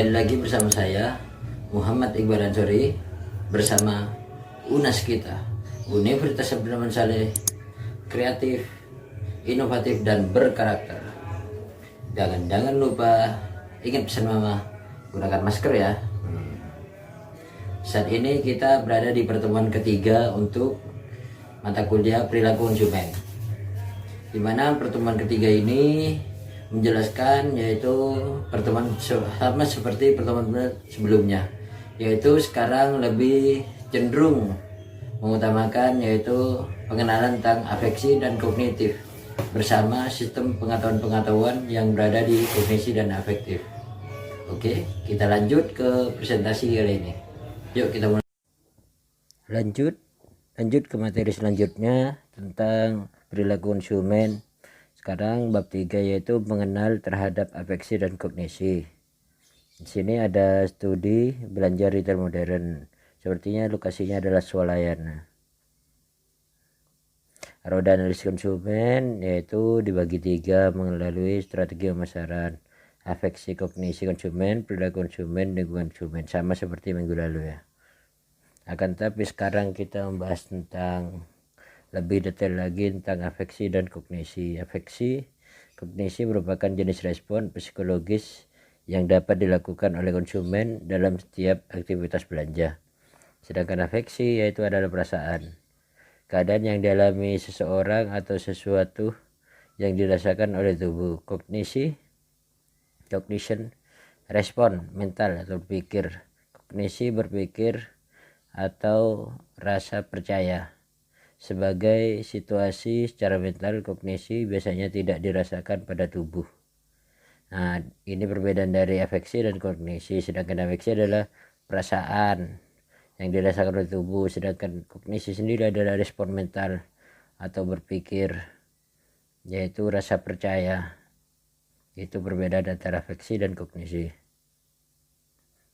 Kembali lagi bersama saya Muhammad Iqbal Ansori bersama UNAS kita, Universitas Abdurrahman Saleh, kreatif, inovatif dan berkarakter. Jangan lupa ingat pesan mama, gunakan masker ya. Saat ini kita berada di pertemuan ketiga untuk mata kuliah perilaku konsumen, di mana pertemuan ketiga ini menjelaskan yaitu pertemuan sama seperti pertemuan sebelumnya, yaitu sekarang lebih cenderung mengutamakan yaitu pengenalan tentang afeksi dan kognitif bersama sistem pengetahuan yang berada di kognisi dan afektif. Oke, kita lanjut ke presentasi kali ini. Yuk kita mulai. Lanjut ke materi selanjutnya tentang perilaku konsumen. Sekarang bab 3 yaitu mengenal terhadap afeksi dan kognisi. Di sini ada studi belanja retail modern. Sepertinya lokasinya adalah swalayan. Roda analisis konsumen yaitu dibagi 3 melalui strategi pemasaran, afeksi, kognisi konsumen, perilaku konsumen, lingkungan konsumen, sama seperti minggu lalu ya. Akan tetapi sekarang kita membahas tentang lebih detail lagi tentang afeksi dan kognisi. Afeksi, kognisi merupakan jenis respon psikologis yang dapat dilakukan oleh konsumen dalam setiap aktivitas belanja. Sedangkan afeksi yaitu adalah perasaan, keadaan yang dialami seseorang atau sesuatu yang dirasakan oleh tubuh. Cognition, respon mental atau berpikir. Kognisi berpikir atau rasa percaya. Sebagai situasi secara mental, kognisi biasanya tidak dirasakan pada tubuh. Nah, ini perbedaan dari afeksi dan kognisi. Sedangkan afeksi adalah perasaan yang dirasakan oleh tubuh, sedangkan kognisi sendiri adalah respon mental atau berpikir, yaitu rasa percaya. Itu perbedaan antara afeksi dan kognisi.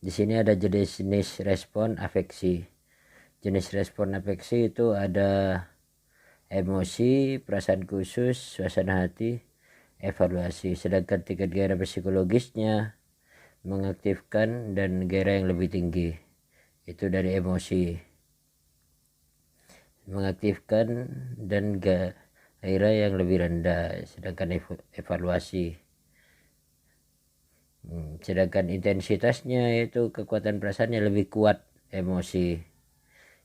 Di sini ada jenis respon afeksi. Jenis respon afeksi itu ada emosi, perasaan khusus, suasana hati, evaluasi. Sedangkan tingkat gairah psikologisnya mengaktifkan dan gairah yang lebih tinggi. Itu dari emosi. Mengaktifkan dan gairah yang lebih rendah. Sedangkan evaluasi. Sedangkan intensitasnya itu kekuatan perasaannya lebih kuat, emosi.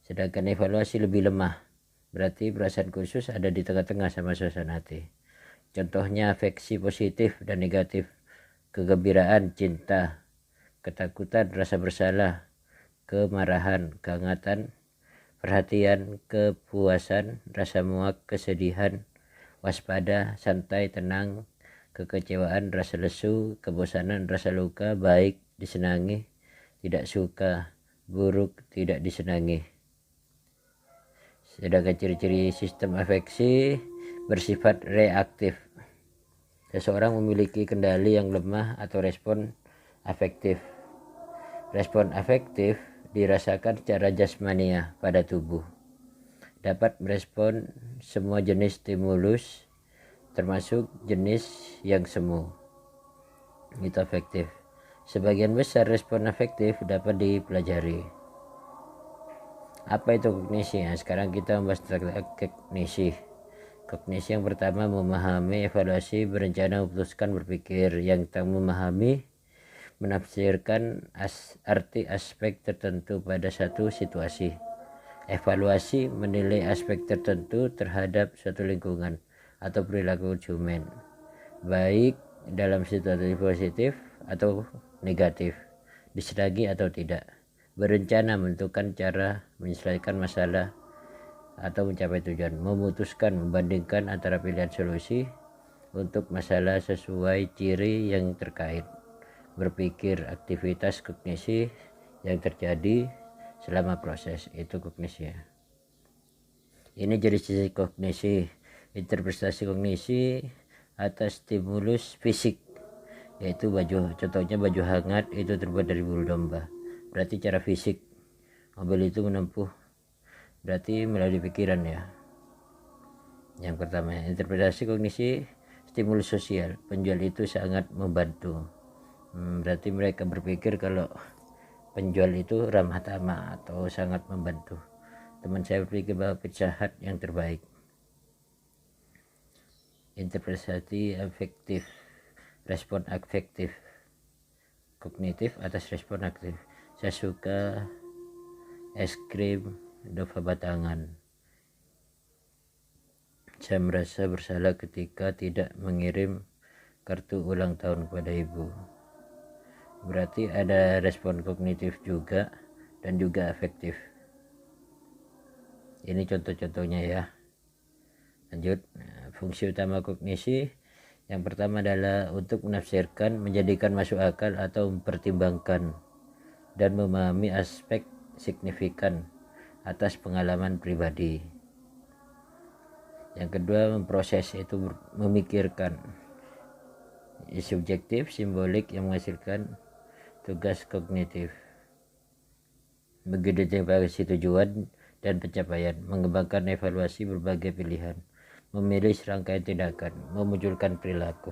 Sedangkan evaluasi lebih lemah, berarti perasaan khusus ada di tengah-tengah sama suasana hati. Contohnya afeksi positif dan negatif, kegembiraan, cinta, ketakutan, rasa bersalah, kemarahan, kehangatan, perhatian, kepuasan, rasa muak, kesedihan, waspada, santai, tenang, kekecewaan, rasa lesu, kebosanan, rasa luka, baik, disenangi, tidak suka, buruk, tidak disenangi. Sedangkan ciri-ciri sistem afeksi bersifat reaktif. Seseorang memiliki kendali yang lemah atau respon afektif. Respon afektif dirasakan secara jasmania pada tubuh. Dapat merespon semua jenis stimulus, termasuk jenis yang semu. Itu afektif. Sebagian besar respon afektif dapat dipelajari. Apa itu kognisi? Nah, sekarang kita membahas tentang kognisi. Kognisi yang pertama memahami, evaluasi, berencana, memutuskan, berpikir. Yang tentang memahami, menafsirkan arti aspek tertentu pada satu situasi. Evaluasi, menilai aspek tertentu terhadap suatu lingkungan atau perilaku konsumen, baik dalam situasi positif atau negatif, disenangi atau tidak. Berencana, menentukan cara menyelesaikan masalah atau mencapai tujuan. Memutuskan, membandingkan antara pilihan solusi untuk masalah sesuai ciri yang terkait. Berpikir, aktivitas kognisi yang terjadi selama proses, itu kognisi. Ini jenis kognisi. Interpretasi kognisi atas stimulus fisik, yaitu baju. Contohnya baju hangat itu terbuat dari bulu domba, berarti cara fisik. Mobil itu menempuh, berarti melalui pikiran ya. Yang pertama, interpretasi kognisi stimulus sosial. Penjual itu sangat membantu. Berarti mereka berpikir kalau penjual itu ramah tamah atau sangat membantu. Teman saya berpikir bahwa Pizza Hut yang terbaik. Interpretasi afektif, respon afektif, kognitif atas respon aktif. Saya suka es krim Dova batangan. Saya merasa bersalah ketika tidak mengirim kartu ulang tahun kepada ibu. Berarti ada respon kognitif juga dan juga afektif. Ini contoh-contohnya ya. Lanjut, fungsi utama kognisi yang pertama adalah untuk menafsirkan, menjadikan masuk akal atau mempertimbangkan dan memahami aspek signifikan atas pengalaman pribadi. Yang kedua, memproses, itu memikirkan. Subjektif, simbolik yang menghasilkan tugas kognitif. Mengidentifikasi tujuan dan pencapaian, mengembangkan evaluasi berbagai pilihan, memilih serangkaian tindakan, memunculkan perilaku.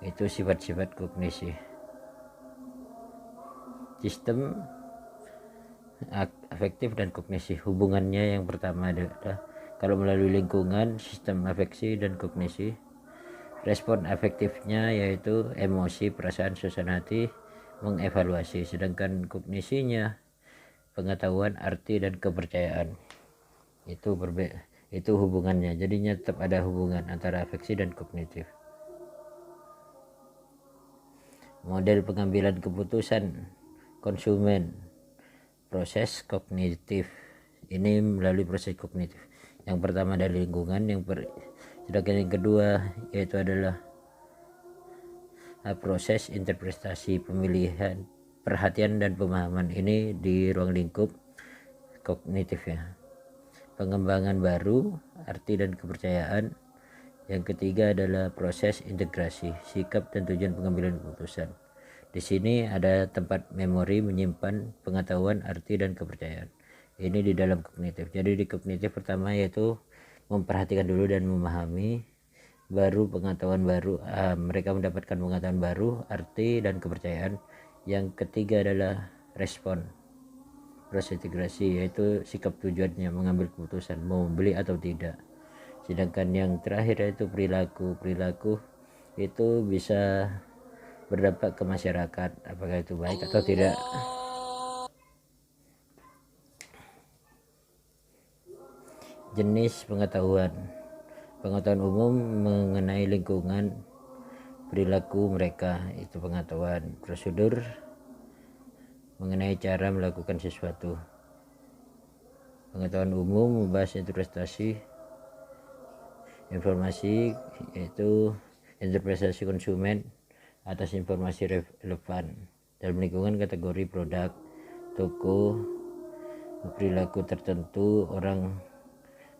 Itu sifat-sifat kognisi. Sistem afektif dan kognisi, hubungannya yang pertama adalah kalau melalui lingkungan, sistem afeksi dan kognisi. Respon afektifnya yaitu emosi, perasaan, suasana hati, mengevaluasi, sedangkan kognisinya pengetahuan, arti, dan kepercayaan. Itu hubungannya, jadinya tetap ada hubungan antara afeksi dan kognitif. Model pengambilan keputusan konsumen, proses kognitif, ini melalui proses kognitif. Yang pertama dari lingkungan, sedangkan yang kedua yaitu adalah proses interpretasi, pemilihan, perhatian dan pemahaman. Ini di ruang lingkup kognitif ya. Pengembangan baru, arti dan kepercayaan. Yang ketiga adalah proses integrasi, sikap dan tujuan pengambilan keputusan. Di sini ada tempat memori menyimpan pengetahuan, arti dan kepercayaan. Ini di dalam kognitif. Jadi di kognitif pertama yaitu memperhatikan dulu dan memahami, baru pengetahuan baru, mereka mendapatkan pengetahuan baru, arti dan kepercayaan. Yang ketiga adalah respon, proses integrasi, yaitu sikap tujuannya, mengambil keputusan mau membeli atau tidak. Sedangkan yang terakhir yaitu perilaku itu bisa berdampak ke masyarakat, apakah itu baik atau tidak. Jenis pengetahuan umum mengenai lingkungan, perilaku mereka, itu pengetahuan. Prosedur mengenai cara melakukan sesuatu. Pengetahuan umum membahas interpretasi informasi, yaitu interpretasi konsumen atas informasi relevan dalam lingkungan, kategori produk, toko, perilaku tertentu, orang,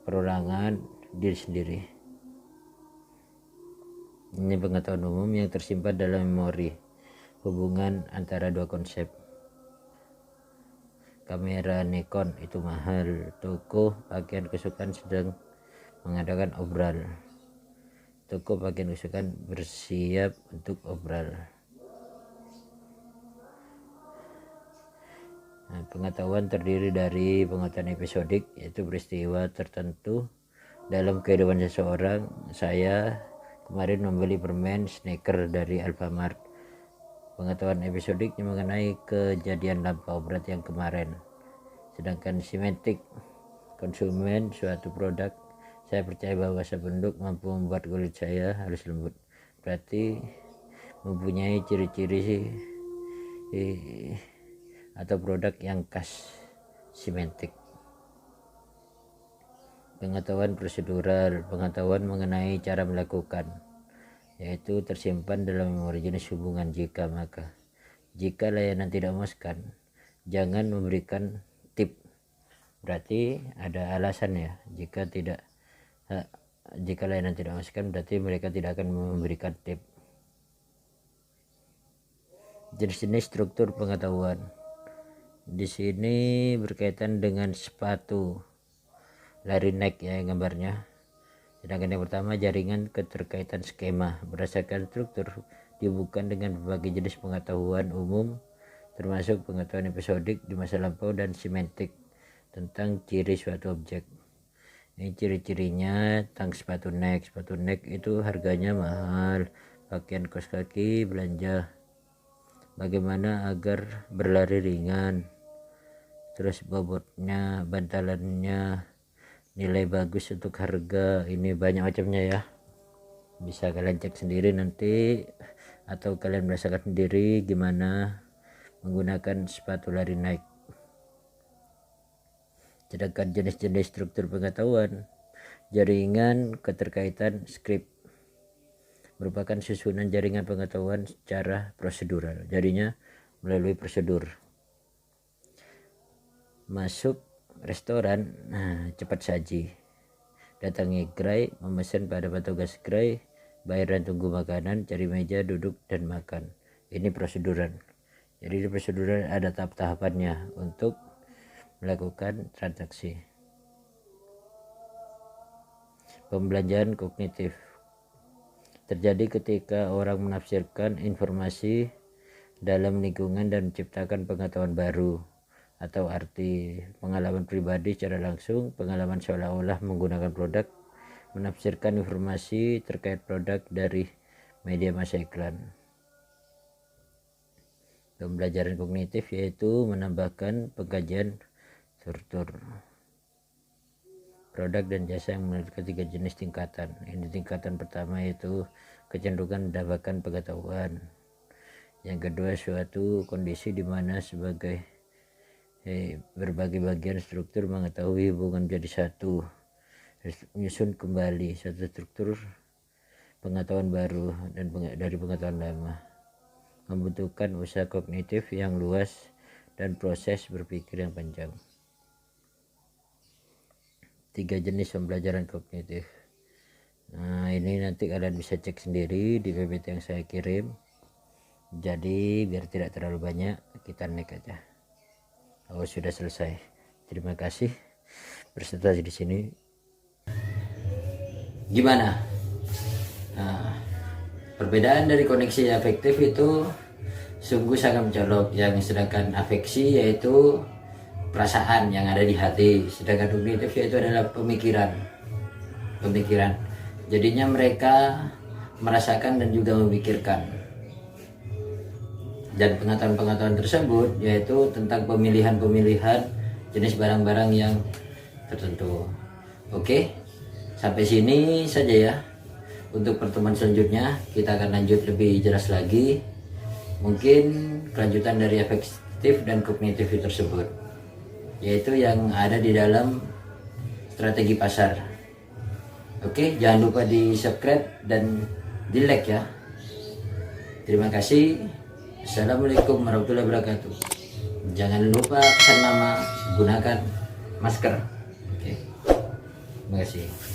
perorangan, diri sendiri. Ini pengetahuan umum yang tersimpan dalam memori, hubungan antara dua konsep. Kamera Nikon itu mahal, toko pakaian kesukaan sedang mengadakan obral, toko pakaian kesukaan bersiap untuk obral. Pengetahuan terdiri dari pengetahuan episodik, yaitu peristiwa tertentu dalam kehidupan seseorang. Saya kemarin membeli permen sneaker dari Alfamart. Pengetahuan episodiknya mengenai kejadian lampau, berarti yang kemarin. Sedangkan semantik konsumen suatu produk, saya percaya bahwa sebenduk mampu membuat kulit saya halus lembut, berarti mempunyai ciri-ciri atau produk yang khas semantik. Pengetahuan prosedural, pengetahuan mengenai cara melakukan, yaitu tersimpan dalam memori. Jenis hubungan, jika maka. Jika layanan tidak memuaskan, jangan memberikan tip, berarti ada alasan ya. Jika layanan tidak memuaskan, berarti mereka tidak akan memberikan tip. Jenis-jenis struktur pengetahuan di sini berkaitan dengan sepatu lari Nike ya gambarnya. Sedangkan yang pertama jaringan keterkaitan skema berdasarkan struktur dihubungkan dengan berbagai jenis pengetahuan umum termasuk pengetahuan episodik di masa lampau dan semantik tentang ciri suatu objek. Ini ciri-cirinya tentang sepatu Nike. Sepatu Nike itu harganya mahal, pakaian kaos kaki, belanja, bagaimana agar berlari ringan, terus bobotnya, bantalannya, nilai bagus untuk harga, ini banyak macamnya ya. Bisa kalian cek sendiri nanti atau kalian merasakan sendiri gimana menggunakan sepatu lari Nike. Sedangkan jenis-jenis struktur pengetahuan, jaringan keterkaitan skrip merupakan susunan jaringan pengetahuan secara prosedural, jadinya melalui prosedur. Masuk restoran, cepat saji, datangi gerai, memesan pada petugas gerai, bayar dan tunggu makanan, cari meja, duduk dan makan. Ini prosedural. Jadi di prosedural ada tahap-tahapannya untuk melakukan transaksi. Pembelajaran kognitif terjadi ketika orang menafsirkan informasi dalam lingkungan dan menciptakan pengetahuan baru atau arti. Pengalaman pribadi secara langsung, pengalaman seolah-olah menggunakan produk, menafsirkan informasi terkait produk dari media massa iklan. Pembelajaran kognitif yaitu menambahkan pengkajian struktur produk dan jasa yang memiliki 3 jenis tingkatan. Ini tingkatan pertama yaitu kecenderungan mendapatkan pengetahuan. Yang kedua, suatu kondisi di mana sebagai berbagai bagian struktur mengetahui hubungan menjadi satu, menyusun kembali suatu struktur pengetahuan baru dan dari pengetahuan lama, membutuhkan usaha kognitif yang luas dan proses berpikir yang panjang. 3 jenis pembelajaran kognitif. Nah, ini nanti kalian bisa cek sendiri di PPT yang saya kirim. Jadi biar tidak terlalu banyak, kita next aja. Oh, sudah selesai. Terima kasih presentasi di sini. Gimana? Nah, perbedaan dari koneksi afektif itu sungguh sangat mencolok. Yang sedangkan afeksi yaitu perasaan yang ada di hati, sedangkan kognitif yaitu adalah pemikiran. Jadinya mereka merasakan dan juga memikirkan. Dan pengetahuan tersebut yaitu tentang pemilihan jenis barang-barang yang tertentu. Oke, sampai sini saja ya. Untuk pertemuan selanjutnya kita akan lanjut lebih jelas lagi, mungkin kelanjutan dari afektif dan kognitif tersebut, yaitu yang ada di dalam strategi pasar. Oke, jangan lupa di subscribe dan di like ya. Terima kasih. Assalamualaikum warahmatullahi wabarakatuh. Jangan lupa pesan nama, gunakan masker. Oke, terima kasih.